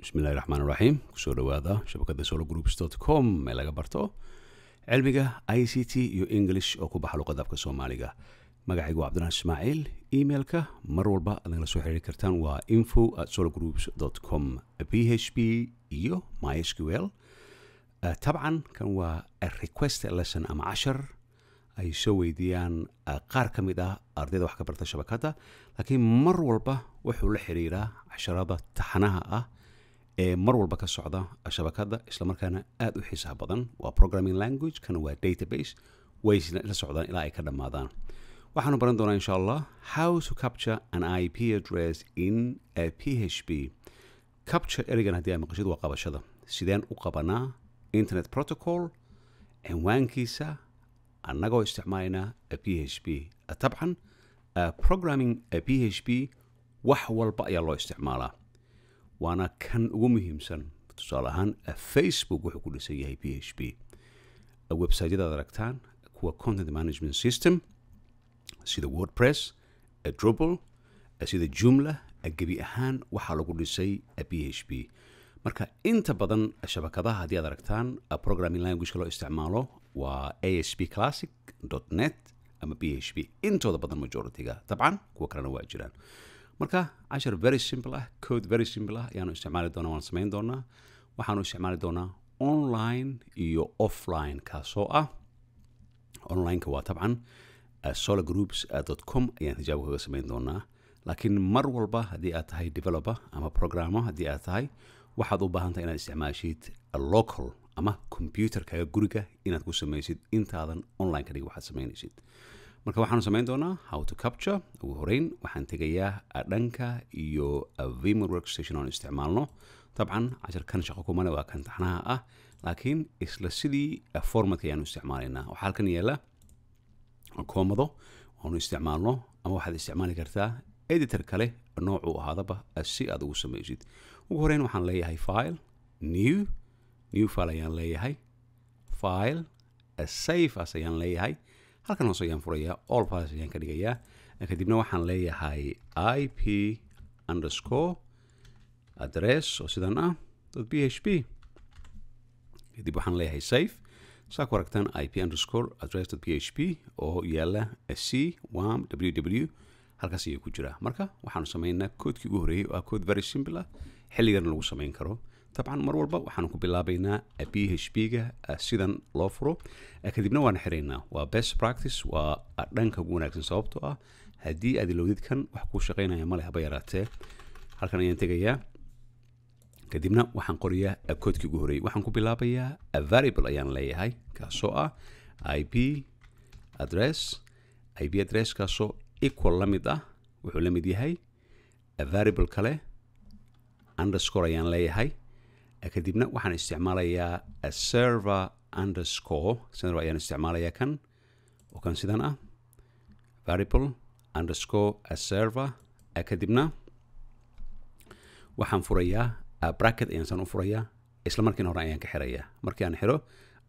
بسم الله الرحمن الرحيم kusoo dhawaada shabakada sologroups.com ee laga barto cilmiga ICT iyo English oo ku baxa luqadda afka Soomaaliga magacaygu waa Cabdinaasir Ismaaciil emailka mar walba aad nala soo xiriiri kartaan waa info@sologroups.com PHP iyo MySQL طبعا kan waa a request lesson ama 10 ay soo weydiiyaan qaar ka mid ah ardayda wax ka barta shabakada laakiin mar walba wuxuu la xiriiraa casharada taxanaha ah ee mar walba ka socda shabakada isla markaana aad u xiisaha badan waa programming language kana waa database way la socdaan ilaa ay ka dhamaadaan waxaanu baran doonaa insha Allah how to capture an IP address in a PHP capture erigan haddii ay maqashid waa qabashada sideen u qabanaa internet protocol cinwaankiisa annagoo isticmaalina PHP طبعا programming PHP wax walba ayaa loo isticmaalaa waana kan ugu muhiimsan tusaale ahaan Facebook wuxuu ku dhisan yahay PHP website-yada aragtaan kuwa content management system sida WordPress Drupal sida Joomla gabi ahaan waxaa lagu dhisay PHP marka inta badan shabakadaha haddii aad aragtaan programming language loo isticmaalo waa ASP.Classic.Net ama PHP intooda badan majority-ga طبعا kuwa kalena waa jiraan marka cashar very simple ah code very simple ah ayaanu isticmaali doonaa waan samayn doonaa waxaanu isticmaali doonaa online iyo offline kaasoo ah online-ka waa طبعا sologroups.com ayaan tijaabo kaga samayn doonaa laakiin mar walba haddii aad tahay developer ama programmer haddii aad tahay waxaad u baahan tahay inaad isticmaashid local ama computerkaaga guriga inaad ku samaysid intaadan online ka dhig waxaad samaynaysid marka waxaanu samayn doonaa how to capture ugu horeyn waxaan tegayaa dhanka iyo vMware workstation aan isticmaalno طبعا cashar kan shaqo kumale waa kan taxnaha ah laakiin isla sidii formatka ayaanu isticmaalaynaa waxaa halkan yaala koomado waanu isticmaalno ama waxaad isticmaali kartaa editor kale noocuu ahaadaba si aad ugu samaysid ugu horeyn waxaan leeyahay file new file ayaan leeyahay file save as ayaan leeyahay halkan hoose ayaan furayaa all files ayaan ka dhigayaa kadibna waxaan leeyahay IP underscore address oo sidan ah .php kadib waxaan leeyahay save saa ku aragtaan IP underscore address.php oo yaala c1 www halkaas ayuu ku jiraa marka waxaanu samaynaa koodkii ugu horeeyay waa code very simple ah xilligan lagu samayn karo طبعا mar walba waxaanu ku bilaabaynaa PHP-ga sidan loo furo kadibna waan xiraynaa waa best practice waa dhanka ugu wanaagsan sababtoo ah haddii aad ilowdid kan wax kuu shaqaynaya male haba yaraatee halkan ayaan tegayaa kadibna waxaan qoriyaa koodkii ugu horeeyay waxaan ku bilaabayaa variable ayaan leeyahay kaasoo ah IP address kaasoo equal la mid ah wuxuu la mid yahay variable kale underscore ayaan leeyahay kadibna waxaan isticmaalayaa server underscore ayaan isticmaalayaa kan oo kan sidan ah variable underscore server kadibna waxaan furayaa bracket ayaan san u furayaa isla markiina hore ayaan ka xirayaa markii aan xiro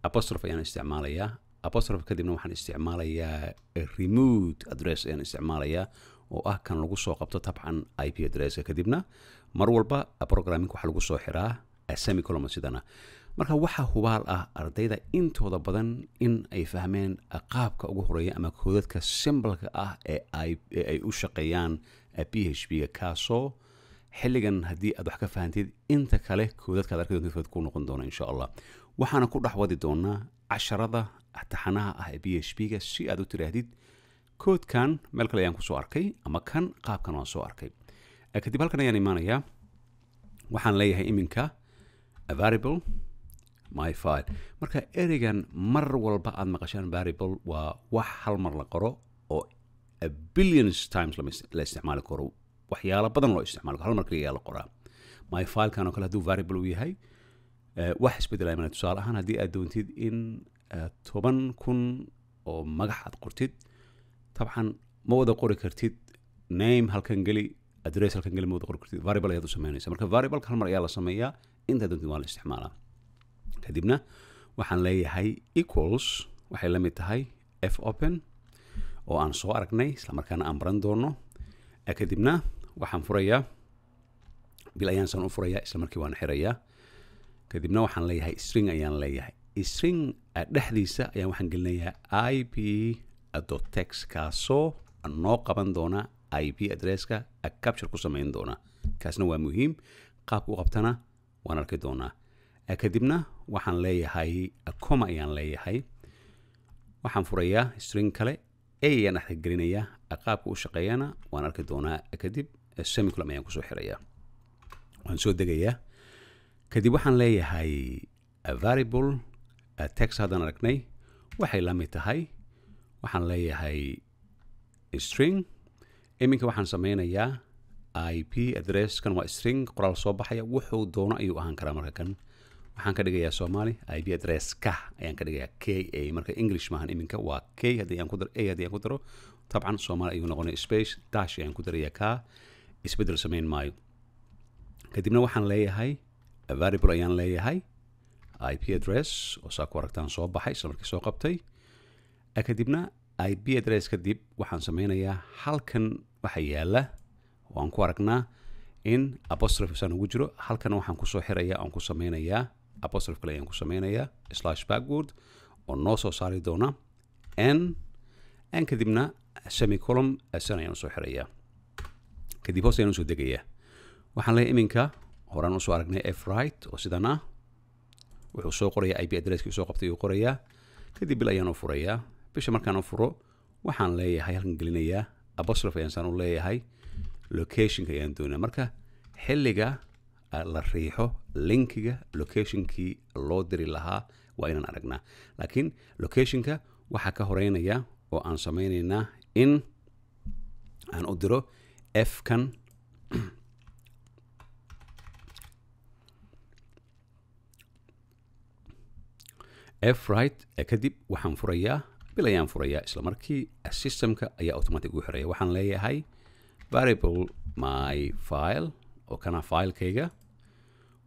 apostrophe ayaan isticmaalayaa apostrophe kadibna waxaan isticmaalayaa remote address ayaan isticmaalayaa oo ah kan lagu soo qabto طبعا IP address kadibna mar walba programming waxa lagu soo xiraa semicolon sidana marka waxa hubaal ah ardayda intooda badan in ay fahmeen qaabka ugu horeeya ama koodadka simple-ka ah ee ay u shaqeeyaan PHP-ga kaasoo xilligan haddii aad wax ka fahantid inta kale koodadka aad arki doonto ku noqon doona insha Allah waxaana ku dhaxwadi doonaa casharada taxanaha ah ee PHP-ga si aad u tiraahdid koodkan meel kale ayaan ku soo arkay ama kan qaabkan waan soo arkay kadib halkan ayaan imaanayaa waxaan leeyahay iminka variable my file marka erigan mar walba aad maqashaan variable waa wax hal mar la qoro oo billions times la isticmaali karo waxyaalo badan loo isticmaali karo hal mar kaliya la qoraa my file kan oo kale hadduu variable uu yahay wax isbedelaya mana tusaale ahaan haddii aad doontid in 10,000 oo magac aad qortid طبعا ma wada qori kartid name halkan geli address halkan geli ma wada qori kartid variable ayaad u samaynaysaa marka variable hal mar ayaa la sameeyaa inta doontid waa la isticmaalaa kadibna waxaan leeyahay equals waxay la mid tahay fopen oo aan soo aragnay isla markaana aan baran doono kadibna waxaan furayaa bil ayaan san u furayaa isla markii waan xirayaa kadibna waxaan leeyahay string ayaan leeyahay string dhexdiisa ayaan waxaan gelinayaa ip.text kaasoo noo qaban doona ip addresska capture ku samayn doona kaasna waa muhiim qaabka u qabtana waan arki doonaa kadibna waxaan leeyahay comma ayaan leeyahay waxaan furayaa string kale ayaan dhex gelinayaa qaabka u shaqeeyana waan arki doonaa kadib semicolon ayaan kusoo xirayaa waan soo degayaa kadib waxaan leeyahay variable text haddaan aragnay waxay la mid tahay waxaan leeyahay string iminka waxaan sameynayaa ip address kan waa string qoraal soo baxaya wuxuu doono ayuu ahaan karaa marka kan waxaan ka dhigayaa Soomaali ip address ka ayaan ka dhigayaa ka marka English maahan iminka waa k haddii aan ku daro haddii aan ku daro طبعا Soomaali ayuu noqonaya space dash ayaan ku darayaa ka isbedel samayn maayo kadibna waxaan leeyahay variable ayaan leeyahay ip address oo saa ku aragtaan soo baxay isla markii soo qabtay kadibna ip address kadib waxaan sameynayaa halkan waxa yaala waan ku aragnaa in apostrophe san ugu jiro halkan waxaan ku soo xirayaa aan ku sameynayaa apostrophe kale ayaan ku sameynayaa slash backward oo noo soo saari doona n kadibna semicolon san ayaan soo xirayaa kadib hoos ayaan soo degayaa waxaan leeyahay iminka horaan u soo aragnay f right oo sidan ah wuxuu soo qorayaa ip addresskii soo qabtay uu qorayaa kadib bil ayaan u furayaa bisha markaan u furo waxaan leeyahay halkan gelinayaa apostrophe ayaan san u leeyahay locationka ayaan doonaa marka xilliga la riixo linkiga locationkii loo diri lahaa waa inaan aragnaa laakiin locationka waxaa ka horeynaya oo aan sameynaynaa in aan u diro f kan f right kadib waxaan furayaa bil ayaan furayaa isla markii systemka ayaa automatic u xiraya waxaan leeyahay variable my file oo kana filekayga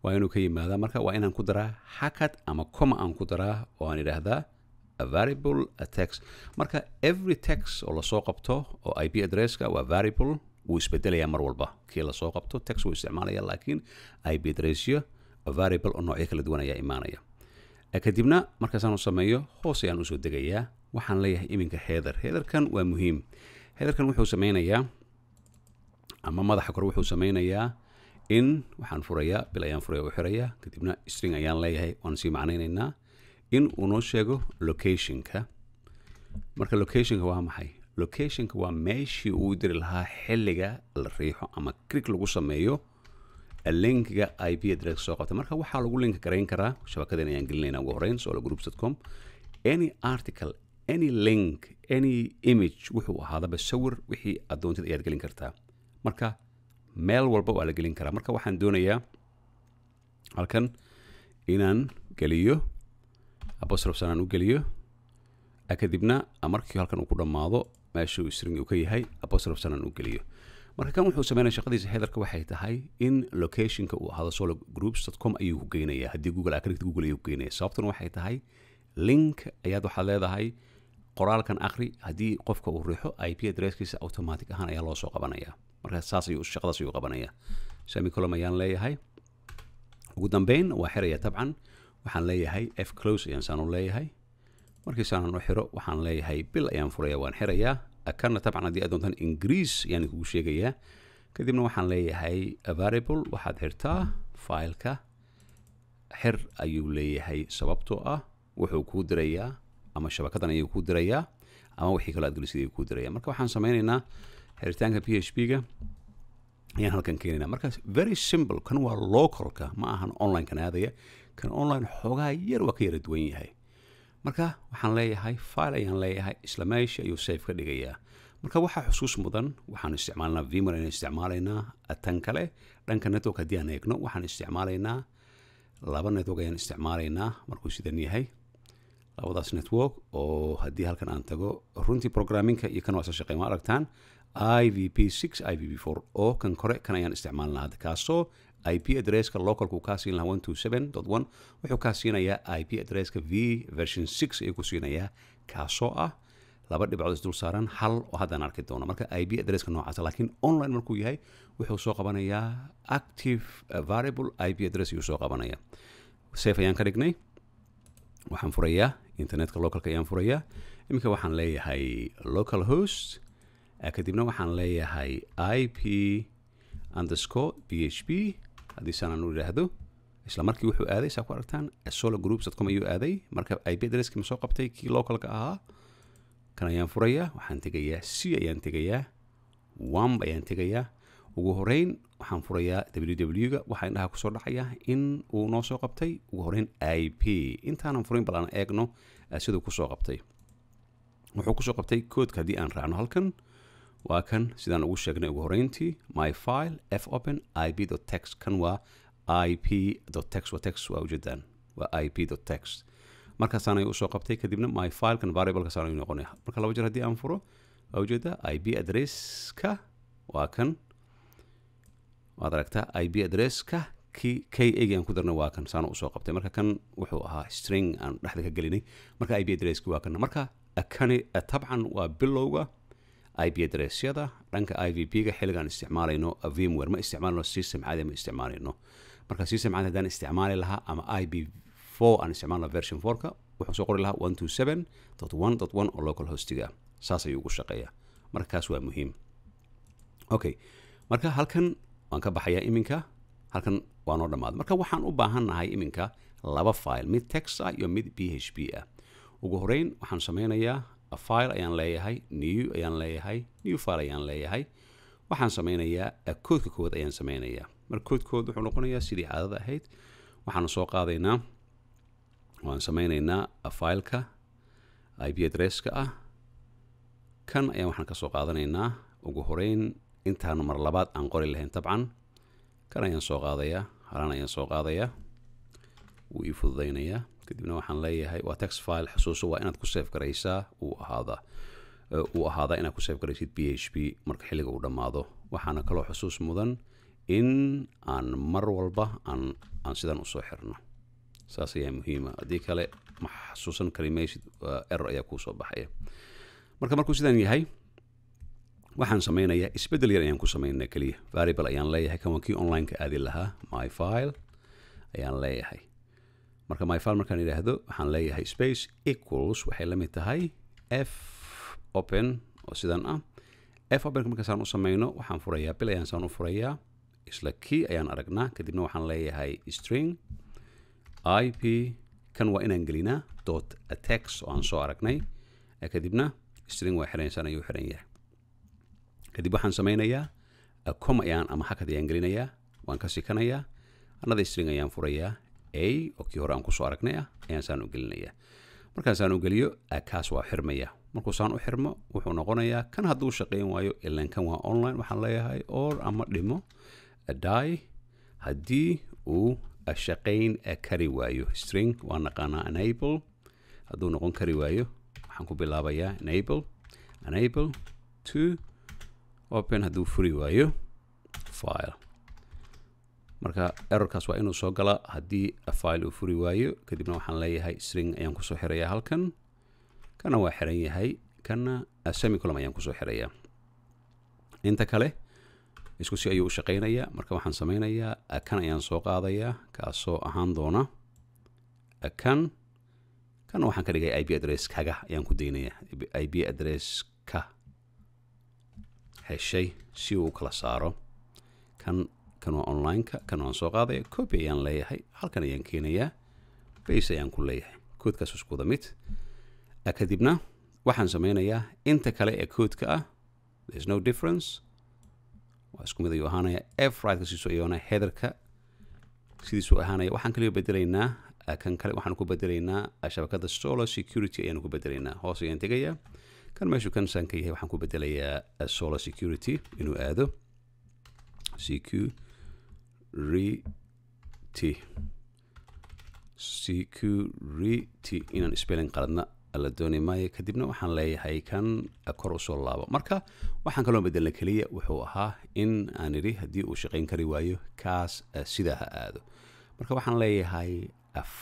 waa inuu ka yimaadaa marka waa inaan ku daraa hakad ama comma aan ku daraa oo aan idhaahdaa variable text marka every text oo lasoo qabto oo ip addresska waa variable wuu isbedelayaa mar walba kii lasoo qabto text wuu isticmaalaya laakiin ip addressyo variable oo noocyo kala duwan ayaa imaanaya kadibna markaasaan u sameeyo hoos ayaan usoo degayaa waxaan leeyahay iminka headerkan waa muhiim headerkan wuxuu sameynayaa ama madaxa kore wuxuu sameynayaa in waxaan furayaa bil ayaan furaya u xirayaa kadibna string ayaan leeyahay waan sii macnaynaynaa in uu noo sheego locationka marka locationka waa maxay locationka waa meeshii uu diri lahaa xilliga la riixo ama click lagu sameeyo linkiga ip address soo qabta marka waxaa lagu link garayn karaa shabakadan ayaan gelinaynaa ugu horeyn sologroups.com any article any link any image wuxuu ahaadaba sawir wixii aad doontid ayaad gelin kartaa marka meel walba waa la gelin karaa marka waxaan doonayaa halkan inaan geliyo apostrophe sanaan u geliyo kadibna markii halkan uu ku dhammaado meeshuu string uu ka yahay apostrophe sanaan u geliyo marka kan wuxuu sameynaya shaqadiisa headerka waxay tahay in locationka uu ahaado sologroups.com ayuu ku geynayaa haddii google aad ka dhigtid google ayuu ku geynaya sababtuna waxay tahay link ayaad waxaad leedahay qoraalkan akhri haddii qofka uu riixo ip addresskiisa automatic ahaan ayaa loo soo qabanaya marka saas ayuu shaqadaas ayuu qabanaya semicolon ayaan leeyahay ugu dambeyn waa xiraya tabcan waxaan leeyahay f close ayaan saan u leeyahay markii saan u xiro waxaan leeyahay bil ayaan furaya waan xirayaa kana tabcan haddii aad doontaan ingiriis ayaan kugu sheegayaa kadibna waxaan leeyahay variable waxaad xirtaa fileka xir ayuu leeyahay sababtoo ah wuxuu kuu dirayaa ama shabakadan ayuu kuu dirayaa ama wixii kale aad gelisid ayuu kuu dirayaa marka waxaan sameynaynaa xiritaanka php-ga ayaan halkan keenaynaa marka very simple kan waa localka ma ahan online kan aadaya kan online xoogaa yar waa ka yara duwan yahay marka waxaan leeyahay file ayaan leeyahay isla meesha ayuu save ka dhigayaa marka waxaa xusuus mudan waxaan isticmaalnaa vimar ayaan isticmaalaynaa tan kale dhanka network haddii aan eegno waxaan isticmaalaynaa laba network ayaan isticmaalaynaa markuu sidan yahay labadaas network oo haddii halkan aan tago runtii programmingka iyo kan waa soo shaqeyn ma aragtaan ivp6 ivp4 oo kan kore kan ayaan isticmaalnaa hadda kaasoo ip addresska localku kaa siin lahaa 127.1 wuxuu kaa siinayaa ip addresska v version 6 ayuu ku siinayaa kaasoo ah laba dhibcood isdul saaran hal oo haddaan arki doono marka IP addresska noocaas laakiin online markuu yahay wuxuu soo qabanayaa active variable IP address ayuu soo qabanaya safe ayaan ka dhignay waxaan furayaa internetka localka ayaan furayaa iminka waxaan leeyahay local host kadibna waxaan leeyahay IP_php haddii sanaan u idhaahdo isla markii wuxuu aaday saa ku aragtaan sologroups.com ayuu aaday marka IP addresski ma soo qabtay kii localka ahaa kan ayaan furayaa waxaan tegayaa c ayaan tegayaa wamb ayaan tegayaa ugu horeyn waxaan furayaa www-ga waxaa indhaha kusoo dhacaya in uu noo soo qabtay ugu horeyn IP intaanan furin bal aan eegno siduu kusoo qabtay wuxuu kusoo qabtay koodka haddii aan raacno halkan waa kan sidaan ugu sheegnay ugu horeyntii my file fopen ip.text kan waa ip.text waa text waa ujeedaan waa ip.text markaasaanay usoo qabtay kadibna my file kan variablekaasaan noqonaya marka laba jeer haddii aan furo waa ujeedaa IP addresska waa kan waad aragtaa IP addresska ka aan ku darna waa kan saan usoo qabtay marka kan wuxuu ahaa string aan dhexda ka gelinay marka IP addresski waa kan marka kani tabcan waa bilowga IP addressyada dhanka IVP-ga xilligaan isticmaalayno VMware ma isticmaalno system caadi ma isticmaalayno marka system caadi haddaan isticmaali lahaa ama IP4 aan isticmaalno version 4ka wuxuu soo qori lahaa 127.1.1 oo local hostiga saas ayuu ugu shaqeeyaa markaas waa muhiim okay marka halkan waan ka baxayaa iminka halkan waa noo dhammaad marka waxaan u baahannahay iminka laba file mid text ah iyo mid PHP ah ugu horeyn waxaan sameynayaa file ayaan leeyahay new file ayaan leeyahay waxaan sameynayaa koodka kood ayaan sameynayaa marka koodkood wuxuu noqonayaa sidii caadada ahayd waxaan soo qaadaynaa waan sameynaynaa fileka IP addresska ah kan ayaan waxaan ka soo qaadanaynaa ugu horeyn intaan mar labaad aan qori lahayn tabcan kan ayaan soo qaadayaa halan ayaan soo qaadayaa wuu ii fududaynayaa kadibna waxaan leeyahay waa text file xusuuso waa inaad ku save garaysaa uu ahaadaa inaad ku save garaysid PHP marka xilliga uu dhammaado waxaana kaloo xusuus mudan in aan mar walba aan sidan usoo xirno saas ayaa muhiima haddii kale ma xasuusan kari maysid error ayaa kuu soo baxaya marka markuu sidan yahay waxaan sameynayaa isbeddel yar ayaan ku sameynaa keliya variable ayaan leeyahay kan waa kii online-ka aadi lahaa my file ayaan leeyahay marka my file markaan idhaahdo waxaan leeyahay space equals waxay la mid tahay f open oo sidan ah f open markaasaan u sameyno waxaan furayaa bil ayaan saan u furayaa isla key ayaan aragnaa kadibna waxaan leeyahay string IP kan waa inaan gelinaa .text oo aan soo aragnay kadibna string waa xiraysaan ayuu xiran yahay kadib waxaan sameynayaa comma ayaan ama hakad ayaan gelinayaa waan ka sikanayaa another string ayaan furayaa a oo kii hore aan kusoo aragnay ah ayaan saan u gelinayaa markaan saan u geliyo kaas waa xirmaya markuu saan u xirmo wuxuu noqonayaa kan hadduu shaqeyn waayo ilaan kan waa online waxaan leeyahay or ama dhimo die haddii uu shaqeyn kari waayo string waa naqaanaa enable hadduu noqon kari waayo waxaan ku bilaabayaa enable to open hadduu furi waayo file marka errorkaas waa inuu soo gala haddii file uu furi waayo kadibna waxaan leeyahay string ayaan kusoo xirayaa halkan kana waa xiran yahay kana semicolon ayaan kusoo xirayaa inta kale isku si ayuu u shaqeynayaa marka waxaan sameynayaa kan ayaan soo qaadayaa kaasoo ahaan doona kan waxaan ka dhigay IP address kaga ayaan ku daynayaa IP address ka heshay si uu kala saaro kan waa online-ka kan waan soo qaadaya copy ayaan leeyahay halkan ayaan keenayaa base ayaan ku leeyahay koodkaas isku wada mid kadibna waxaan sameynayaa inta kale ee koodka ah there's no difference waa isku mid ayuu ahaanaya f right-ka siisu ayuu ahaanaya headerka sidiisuu ahaanaya waxaan kaliya bedelaynaa kan kale waxaan ku bedelaynaa shabakada solar security ayaan ku bedelaynaa hoos ayaan tegayaa kan meeshuu kan saan ka yahay waxaan ku bedelayaa solar security inuu aado security inaan spelling qaladna la dooni maayo kadibna waxaan leeyahay kan kor usoo laabo marka waxaan kaloo bedelna keliya wuxuu ahaa in aan idhi haddii uu shaqayn kari waayo kaas sidaa ha aado marka waxaan leeyahay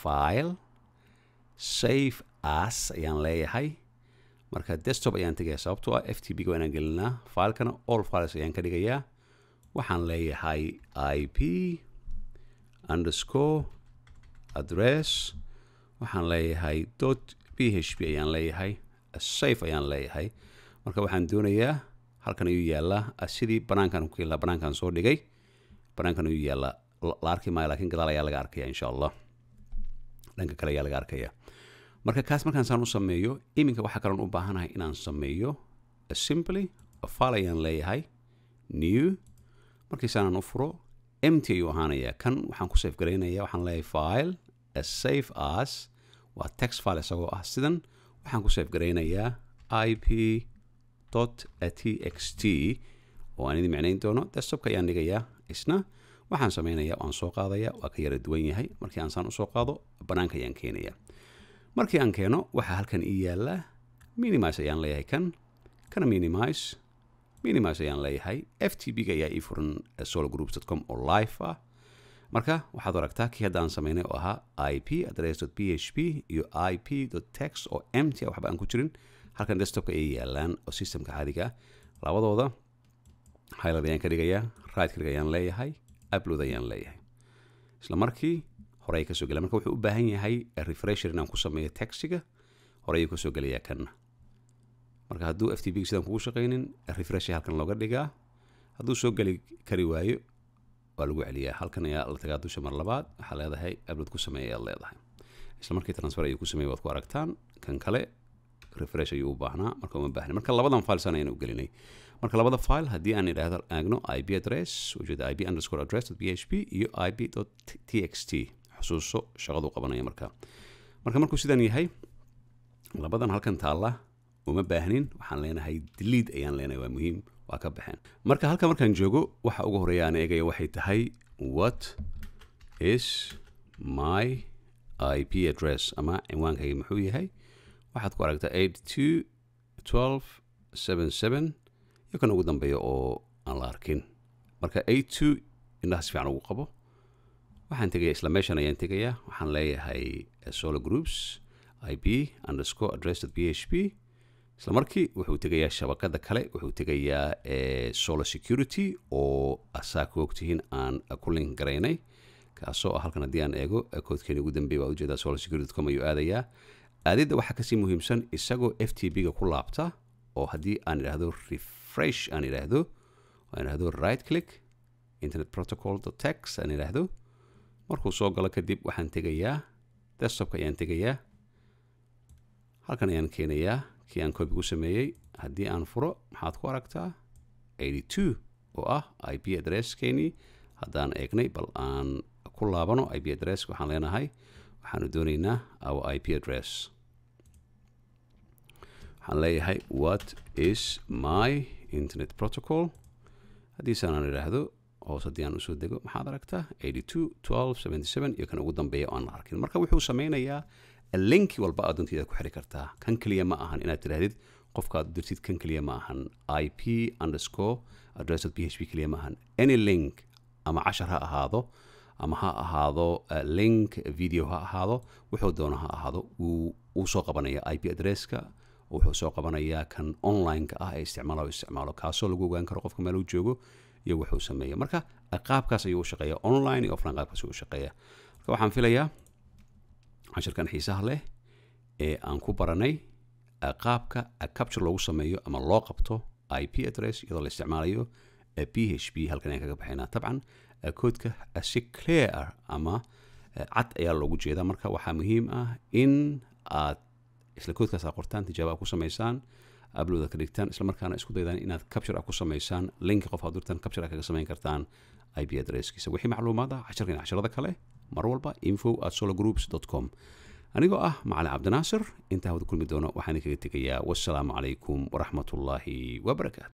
file save as ayaan leeyahay marka desktop ayaan tegayaa sababtoo ah ftp-ga inaan gelinaa filekana all files ayaan ka dhigayaa waxaan leeyahay ip underscore address waxaan leeyahay .php ayaan leeyahay safe ayaan leeyahay marka waxaan doonayaa halkan ayuu yaallaa sidii banaankan ku yaallaa banaankan soo dhigay banaankan ayuu yaallaa la arki maayo laakiin gadaal ayaa laga arkaya insha allah dhanka kale ayaa laga arkaya marka kaas markaan saan u sameeyo iminka waxaa kaloon u baahanahay inaan sameeyo simply file ayaan leeyahay new markii saanaan u furo empty ayuu ahaanayaa kan waxaan ku save garaynayaa waxaan leeyahay file save as waa text file isagoo ah sidan waxaan ku save garaynayaa ip.txt oo aan idin micnayn doono desktopka ayaan dhigayaa isna waxaan samaynayaa waan soo qaadayaa waa ka yara duwan yahay markii aan saan usoo qaado banaanka ayaan keenayaa markii aan keeno waxaa halkan ii yaallaa minimize ayaan leeyahay kana minimize ayaan leeyahay ftp-ga ayaa ii furan sologroups.com oo live ah marka waxaad aragtaa kii hadda aan samaynay oo ahaa ip address.php iyo ip.text oo empty waxba aan ku jirin halkan desktopka ay yaalaan oo systemka caadiga labadooda highlight ayaan ka dhigayaa right click ayaan leeyahay upload ayaan leeyahay isla markii hore ay ka soo gelaa marka wuxuu u baahan yahay refresher inaan ku sameeyo textiga hore ayuu ka soo gelayaa kan marka hadduu ftp sidaan kugu shaqaynin refresher halkan looga dhigaa hadduu soo geli kari waayo waa lagu celiyaa halkan ayaa la tagaa dusha mar labaad waxaa leedahay upload ku sameeya ayaad leedahay isla markii transfer ayuu ku sameeyay waad ku aragtaan kan kale refresh ayuu u baahnaa marka uma baahna marka labadan file san ayaan u gelinay marka labada file haddii aan idhaahdo aagno ip address ujeeda ip underscore address.php iyo ip.txt xusuuso shaqadu qabanaya markuu sidan yahay labadan halkan taalla uma baahnin waxaan leenahay delete ayaan leenahay waa muhiim waa ka baxeen marka halka markaan joogo waxa ugu horeeya aan eegaya waxay tahay what is my ip address ama cinwaankayga muxuu yahay waxaad ku aragtaa 82.12.77 iyo kan ugu dambeeya oo aan la arkin marka 82 indhaha si fiican ugu qabo waxaan tegayaa isla meeshan ayaan tegayaa waxaan leeyahay solo groups ip underscore address.php isla markii wuxuu tegayaa shabakada kale wuxuu tegayaa solo security oo asaa ku ogtihiin aan ku link garaynay kaasoo ah halkan haddii aan eego koodkeeni ugu dambeeya waa ujeedaa solo security.com ayuu aadayaa aadidda waxaa kasii muhiimsan isagoo ftp-ga ku laabta oo haddii aan idhaahdo refresh aan idhaahdo right click internet protocol.text aan idhaahdo markuu soo galo kadib waxaan tegayaa desktopka ayaan tegayaa halkan ayaan keenayaa kii aan copy ku sameeyey haddii aan furo maxaad ku aragtaa 82 oo ah ip address-keeni haddaan eegnay bal aan ku laabano ip address waxaan leenahay waxaanu doonaynaa our ip address waxaan leeyahay what is my internet protocol haddii saanaan idhaahdo hoos haddii aan usoo dego maxaad aragtaa 82.12.77 iyo kan ugu dambeeya oo aan la arkin marka wuxuu sameynayaa linki walba aad doonteeda ku xiri kartaa kan keliya ma ahan inaad tidhaahdid qofka aad dirtid kan keliya ma ahan ip underscore address.php keliya ma ahan any link ama cashar ha ahaado ama ha ahaado link video ha ahaado wuxuu doono ha ahaado wuu soo qabanaya ip addresska wuxuu soo qabanayaa kan online-ka ah ee isticmaalo kaasoo lagu ogaan karo qofka meel uu joogo iyo wuxuu sameeya marka qaabkaas ayuu u shaqeeya online iyo offline qaabkaas ayuu u shaqeeya marka waxaan filayaa cashirkan xiisaha leh ee aan ku baranay qaabka capture loogu sameeyo ama loo qabto ip address iyadoo la isticmaalayo php halkan ayaan kaga baxaynaa tabcan koodka si clear ama cad ayaa loogu jeedaa marka waxaa muhiim ah in aad isla koodkaas aad qortaan tijaabo aad ku samaysaan upload aad ka dhigtaan isla markaana isku daydaan inaad capture aad ku samaysaan linki qof aad dirtaan capture aad kaga samayn kartaan ip addresskiisa wixii macluumaad ah casharada kale mar walba info@sologroups.com anigoo ah macalin cabdinaasir intaa wada kulmi doono waxaan kaga tegayaa wassalaamu calaykum waraxmatullaahi wabarakaatu